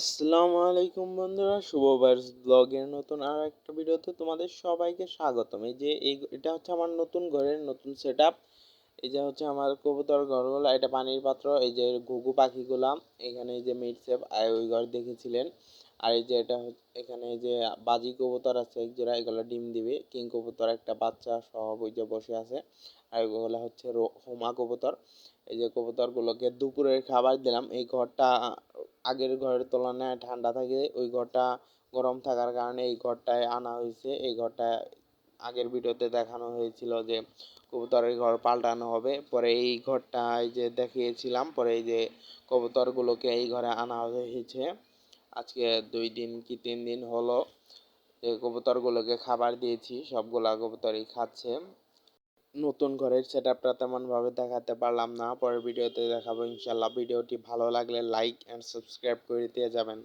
আসসালামু আলাইকুম বন্ধুরা, শুভবার্স ব্লগের নতুন আর একটা ভিডিওতে তোমাদের সবাইকে স্বাগতম। এটা হচ্ছে আমার নতুন ঘরের নতুন সেট আপ। এই যে হচ্ছে আমার কবুতর ঘরগুলো, এটা পানির পাত্র, এই যে ঘুঘু পাখিগুলা এখানে, এই যে মিটসেপ ওই ঘর দেখেছিলেন। আর এই যে এখানে এই যে বাজি কবুতর আছে এক জোড়া, এগুলো ডিম দিবে। কিং কবুতর একটা বাচ্চা সহ ওই যে বসে আছে। আর এগুলো হচ্ছে হোমা কবুতর। এই যে কবুতরগুলোকে দুপুরের খাবার দিলাম। এই ঘরটা আগের ঘরের তুলনায় ঠান্ডা থাকে, ওই ঘরটা গরম থাকার কারণে এই ঘরটায় আনা হয়েছে। এই ঘরটা আগের ভিডিওতে দেখানো হয়েছিল যে কবুতরের ঘর পাল্টানো হবে, পরে এই ঘরটা এই যে দেখিয়েছিলাম, পরে এই যে কবুতরগুলোকে এই ঘরে আনা হয়েছে। আজকে 2 দিন কি 3 দিন হলো এই কবুতরগুলোকে খাবার দিয়েছি, সবগুলা কবুতরই খাচ্ছে। নতুন ঘরের সেট আপটা তেমন ভাবে দেখাতে পারলাম না, পরের ভিডিওতে দেখাবো ইনশাল্লাহ। ভিডিওটি ভালো লাগলে লাইক এন্ড সাবস্ক্রাইব করে দিয়ে যাবেন।